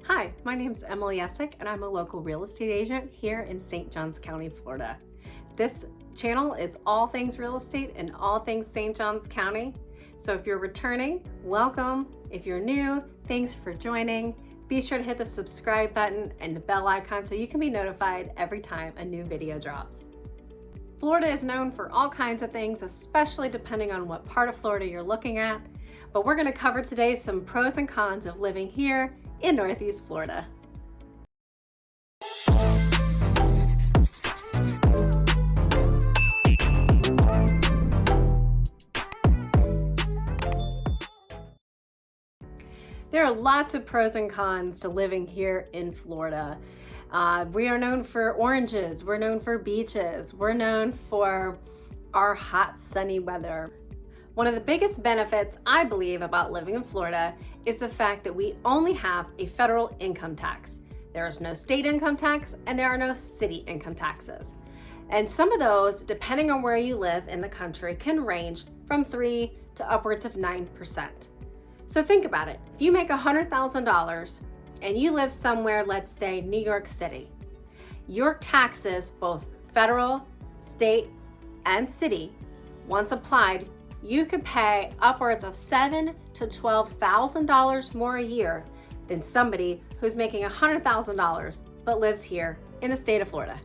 Hi, my name is Emily Essick and I'm a local real estate agent here in St. Johns County, Florida. This channel is all things real estate and all things St. Johns County. So if you're returning, welcome. If you're new, thanks for joining. Be sure to hit the subscribe button and the bell icon so you can be notified every time a new video drops. Florida is known for all kinds of things, especially depending on what part of Florida you're looking at. But we're going to cover today some pros and cons of living here in Northeast Florida. There are lots of pros and cons to living here in Florida. We are known for oranges, we're known for beaches, we're known for our hot sunny weather. One of the biggest benefits I believe about living in Florida is the fact that we only have a federal income tax. There is no state income tax and there are no city income taxes. And some of those, depending on where you live in the country, can range from 3 to upwards of 9%. So think about it. If you make $100,000 and you live somewhere, let's say New York City, your taxes, both federal, state, and city, once applied, you could pay upwards of $7,000 to $12,000 more a year than somebody who's making $100,000 but lives here in the state of Florida.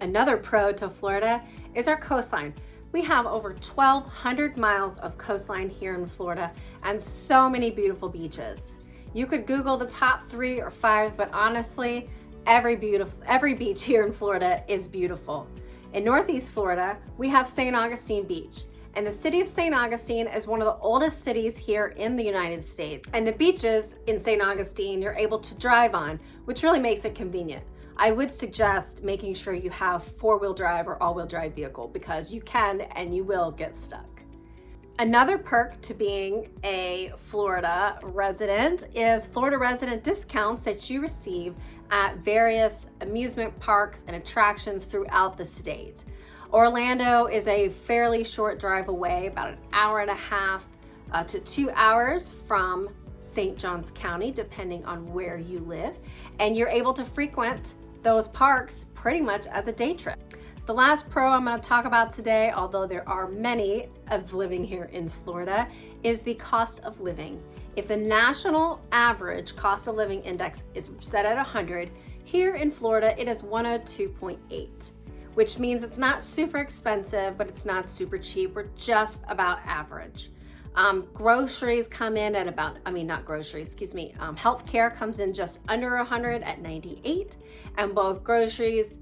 Another pro to Florida is our coastline. We have over 1,200 miles of coastline here in Florida and so many beautiful beaches. You could Google the top 3 or 5, but honestly, every beach here in Florida is beautiful. In Northeast Florida, we have St. Augustine Beach, and the city of St. Augustine is one of the oldest cities here in the United States. And the beaches in St. Augustine you're able to drive on, which really makes it convenient. I would suggest making sure you have 4-wheel drive or all-wheel drive vehicle because you can and you will get stuck. Another perk to being a Florida resident is Florida resident discounts that you receive at various amusement parks and attractions throughout the state. Orlando is a fairly short drive away, about an hour and a half to 2 hours from St. Johns County, depending on where you live, and you're able to frequent those parks pretty much as a day trip. The last pro I'm going to talk about today, although there are many of living here in Florida, is the cost of living. If the national average cost of living index is set at 100, here in Florida it is 102.8, which means it's not super expensive, but it's not super cheap. We're just about average. Groceries come in at about, healthcare comes in just under 100 at 98, and both groceries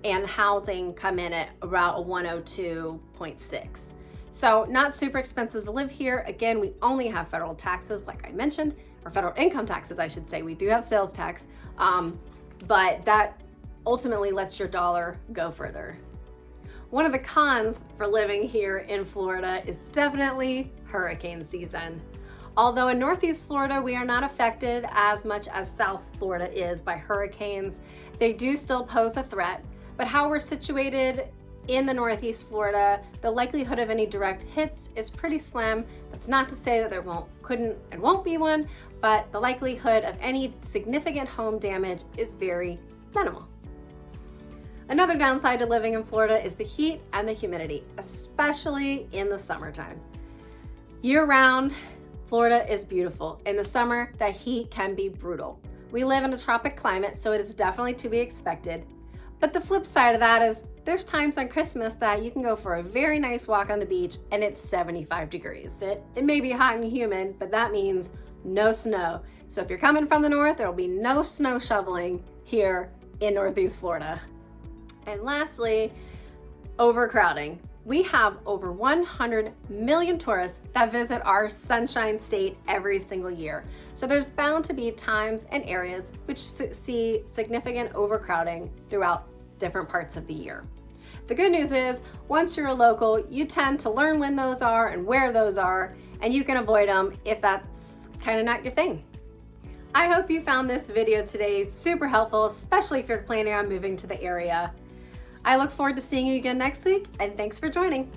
and housing come in at about 102.6. So not super expensive to live here. Again, we only have federal taxes, like I mentioned, or federal income taxes, I should say. We do have sales tax, but that ultimately lets your dollar go further. One of the cons for living here in Florida is definitely hurricane season. Although in Northeast Florida, we are not affected as much as South Florida is by hurricanes, they do still pose a threat. But how we're situated in the Northeast Florida, the likelihood of any direct hits is pretty slim. That's not to say that there couldn't and won't be one, but the likelihood of any significant home damage is very minimal. Another downside to living in Florida is the heat and the humidity, especially in the summertime. Year-round, Florida is beautiful. In the summer, the heat can be brutal. We live in a tropic climate, so it is definitely to be expected. But the flip side of that is there's times on Christmas that you can go for a very nice walk on the beach and it's 75 degrees. It may be hot and humid, but that means no snow. So if you're coming from the north, there will be no snow shoveling here in Northeast Florida. And lastly, overcrowding. We have over 100 million tourists that visit our Sunshine State every single year. So there's bound to be times and areas which see significant overcrowding throughout different parts of the year. The good news is, once you're a local, you tend to learn when those are and where those are, and you can avoid them if that's kind of not your thing. I hope you found this video today super helpful, especially if you're planning on moving to the area. I look forward to seeing you again next week, and thanks for joining.